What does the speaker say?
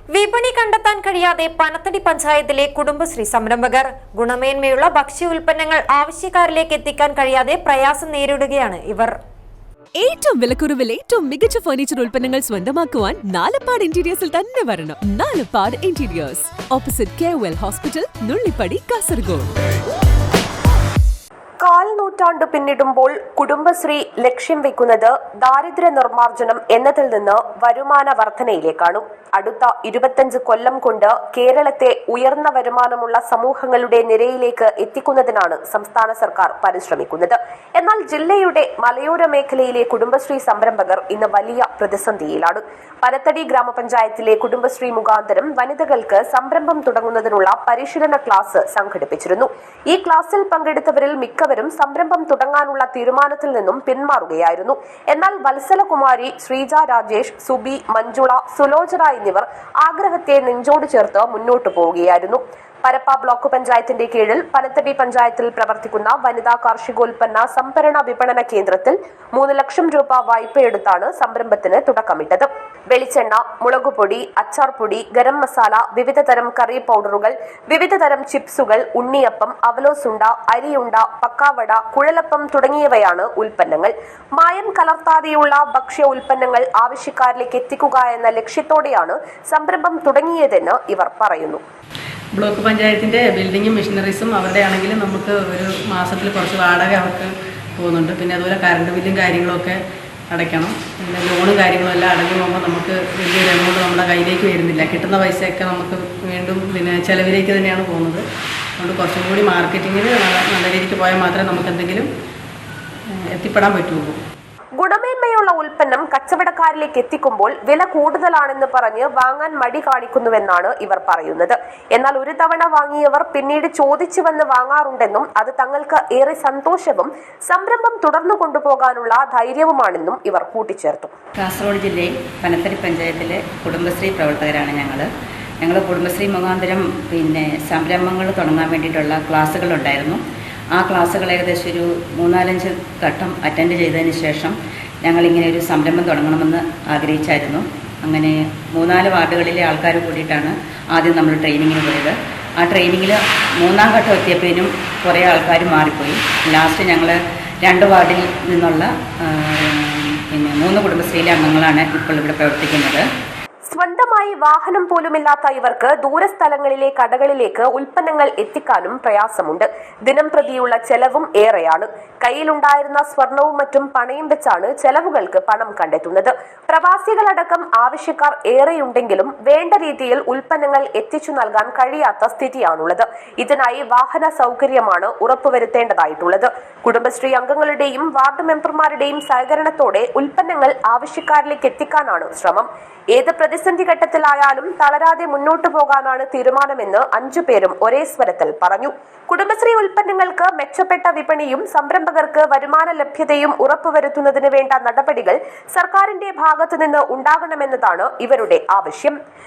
വിപണി കണ്ടെത്താൻ കഴിയാതെ പനത്തടി പഞ്ചായത്തിലെ കുടുംബശ്രീ സംരംഭകർ ഗുണമേന്മയുള്ള ഭക്ഷ്യ ഉൽപ്പന്നങ്ങൾ ആവശ്യക്കാരിലേക്ക് എത്തിക്കാൻ കഴിയാതെ പ്രയാസം നേരിടുകയാണ് ഇവർ. ഏറ്റവും വിലക്കുറവിൽ ഏറ്റവും മികച്ച ഫർണിച്ചർ ഉൽപ്പന്നങ്ങൾ സ്വന്തമാക്കുവാൻ നാലപ്പാട് ഇന്റീരിയേഴ്സിൽ തന്നെ വരണം. Nalappad interiors, opposite KOL hospital, Nullippady, Kasaragod. നൂറ്റാണ്ട് പിന്നിടുമ്പോൾ കുടുംബശ്രീ ലക്ഷ്യം വെക്കുന്നത് ദാരിദ്ര്യ നിർമ്മാർജ്ജനം എന്നതിൽ നിന്ന് വരുമാന വർധനയിലേക്കാണ്. അടുത്ത 25 കൊല്ലം കൊണ്ട് കേരളത്തെ ഉയർന്ന വരുമാനമുള്ള സമൂഹങ്ങളുടെ നിരയിലേക്ക് എത്തിക്കുന്നതിനാണ് സംസ്ഥാന സർക്കാർ പരിശ്രമിക്കുന്നത്. എന്നാൽ ജില്ലയുടെ മലയോര മേഖലയിലെ കുടുംബശ്രീ സംരംഭകർ ഇന്ന് വലിയ പ്രതിസന്ധിയിലാണ്. പനത്തടി ഗ്രാമപഞ്ചായത്തിലെ കുടുംബശ്രീ മുഖാന്തരം വനിതകൾക്ക് സംരംഭം തുടങ്ങുന്നതിനുള്ള പരിശീലന ക്ലാസ് സംഘടിപ്പിച്ചിരുന്നു. ഈ ക്ലാസ്സിൽ പങ്കെടുത്തവരിൽ മിക്കവരും സംരംഭം തുടങ്ങാനുള്ള തീരുമാനത്തിൽ നിന്നും പിന്മാറുകയായിരുന്നു. എന്നാൽ വത്സലകുമാരി, ശ്രീജ രാജേഷ്, സുബി, മഞ്ജുള, സുലോചന എന്നിവർ ആഗ്രഹത്തെ നെഞ്ചോട് ചേർത്ത് മുന്നോട്ടു പോവുകയായിരുന്നു. പരപ്പ ബ്ലോക്ക് പഞ്ചായത്തിന്റെ കീഴിൽ പനത്തടി പഞ്ചായത്തിൽ പ്രവർത്തിക്കുന്ന വനിതാ കാർഷികോൽപ്പന്ന സംഭരണ വിപണന കേന്ദ്രത്തിൽ 3 ലക്ഷം രൂപ വായ്പയെടുത്താണ് സംരംഭത്തിന് തുടക്കമിട്ടത്. വെളിച്ചെണ്ണ, മുളകുപൊടി, അച്ചാർപ്പൊടി, ഗരം മസാല, വിവിധ തരം കറി പൗഡറുകൾ, വിവിധ തരം ചിപ്സുകൾ, ഉണ്ണിയപ്പം, അവലോസുണ്ട, അരിയുണ്ട, പക്കാവട, കുഴലപ്പം തുടങ്ങിയവയാണ് ഉൽപ്പന്നങ്ങൾ. മായം കലർത്താതെയുള്ള ഭക്ഷ്യ ഉൽപ്പന്നങ്ങൾ ആവശ്യക്കാരിലേക്ക് എത്തിക്കുക എന്ന ലക്ഷ്യത്തോടെയാണ് സംരംഭം തുടങ്ങിയതെന്ന് ഇവർ പറയുന്നു. ബ്ലോക്ക് പഞ്ചായത്തിൻ്റെ ബിൽഡിങ്ങും മെഷീനറീസും അവരുടെ ആണെങ്കിലും നമുക്ക് ഒരു മാസത്തിൽ കുറച്ച് വാടക അവർക്ക് പോകുന്നുണ്ട്. പിന്നെ അതുപോലെ കറണ്ട് ബില്ലും കാര്യങ്ങളൊക്കെ അടയ്ക്കണം. പിന്നെ ലോണും കാര്യങ്ങളും എല്ലാം അടഞ്ഞു പോകുമ്പോൾ നമുക്ക് വലിയൊരു എമൗണ്ട് നമ്മുടെ കയ്യിലേക്ക് വരുന്നില്ല. കിട്ടുന്ന പൈസയൊക്കെ നമുക്ക് വീണ്ടും പിന്നെ ചിലവിലേക്ക് തന്നെയാണ് പോകുന്നത്. അതുകൊണ്ട് കുറച്ചും കൂടി മാർക്കറ്റിങ്ങിൽ നല്ല രീതിക്ക് പോയാൽ മാത്രമേ നമുക്ക് എന്തെങ്കിലും എത്തിപ്പെടാൻ പറ്റുള്ളൂ. ഗുണമേന്മയുള്ള ഉൽപ്പന്നം കച്ചവടക്കാരിലേക്ക് എത്തിക്കുമ്പോൾ വില കൂടുതലാണെന്ന് പറഞ്ഞ് വാങ്ങാൻ മടി കാണിക്കുന്നുവെന്നാണ് ഇവർ പറയുന്നത്. എന്നാൽ ഒരു തവണ വാങ്ങിയവർ പിന്നീട് ചോദിച്ചു വന്ന് വാങ്ങാറുണ്ടെന്നും അത് തങ്ങൾക്ക് ഏറെ സന്തോഷവും സംരംഭം തുടർന്നു കൊണ്ടുപോകാനുള്ള ധൈര്യവുമാണെന്നും ഇവർ കൂട്ടിച്ചേർത്തു. കാസർഗോഡ് ജില്ലയിൽ പനത്തടി പഞ്ചായത്തിലെ കുടുംബശ്രീ പ്രവർത്തകരാണ് ഞങ്ങൾ കുടുംബശ്രീ മുഖാന്തരം സംരംഭങ്ങൾ തുടങ്ങാൻ വേണ്ടിയിട്ടുള്ള ക്ലാസ്സുകളുണ്ടായിരുന്നു. ആ ക്ലാസ്സുകൾ ഏകദേശം ഒരു 3-4 ഘട്ടം അറ്റൻഡ് ചെയ്തതിന് ശേഷം ഞങ്ങളിങ്ങനെ ഒരു സംരംഭം തുടങ്ങണമെന്ന് ആഗ്രഹിച്ചായിരുന്നു. അങ്ങനെ 3-4 വാർഡുകളിലെ ആൾക്കാർ കൂടിയിട്ടാണ് ആദ്യം നമ്മൾ ട്രെയിനിങ്ങിന് പോയത്. ആ ട്രെയിനിങ്ങിൽ 3-ാം ഘട്ടം എത്തിയപ്പോഴും കുറേ ആൾക്കാർ മാറിപ്പോയി. ലാസ്റ്റ് ഞങ്ങൾ 2 വാർഡിൽ നിന്നുള്ള 3 കുടുംബശ്രീയിലെ അംഗങ്ങളാണ് ഇപ്പോൾ ഇവിടെ പ്രവർത്തിക്കുന്നത്. സ്വന്തമായി വാഹനം പോലുമില്ലാത്ത ഇവർക്ക് ദൂരസ്ഥലങ്ങളിലെ കടകളിലേക്ക് ഉൽപ്പന്നങ്ങൾ എത്തിക്കാനും പ്രയാസമുണ്ട്. ദിനം പ്രതിയുള്ള ചെലവും ഏറെയാണ്. കയ്യിലുണ്ടായിരുന്ന സ്വർണവും മറ്റും പണയം വെച്ചാണ് ചെലവുകൾക്ക് പണം കണ്ടെത്തുന്നത്. പ്രവാസികളടക്കം ആവശ്യക്കാർ ഏറെയുണ്ടെങ്കിലും വേണ്ട രീതിയിൽ ഉൽപ്പന്നങ്ങൾ എത്തിച്ചു നൽകാൻ കഴിയാത്ത സ്ഥിതിയാണുള്ളത്. ഇതിനായി വാഹന സൗകര്യമാണ് ഉറപ്പുവരുത്തേണ്ടതായിട്ടുള്ളത്. കുടുംബശ്രീ അംഗങ്ങളുടെയും വാർഡ് മെമ്പർമാരുടെയും സഹകരണത്തോടെ ഉൽപ്പന്നങ്ങൾ ആവശ്യക്കാരിലേക്ക് എത്തിക്കാനാണ് ശ്രമം. ഏത് പ്രതിസന്ധി ഘട്ടത്തിലായാലും തളരാതെ മുന്നോട്ടു പോകാനാണ് തീരുമാനമെന്ന് 5 പേരും ഒരേ സ്വരത്തിൽ പറഞ്ഞു. കുടുംബശ്രീ ഉൽപ്പന്നങ്ങൾക്ക് മെച്ചപ്പെട്ട വിപണിയും സംരംഭകർക്ക് വരുമാന ലഭ്യതയും ഉറപ്പുവരുത്തുന്നതിന് വേണ്ട നടപടികൾ സർക്കാരിന്റെ ഭാഗത്തുനിന്ന് ഉണ്ടാകണമെന്നതാണ് ഇവരുടെ ആവശ്യം.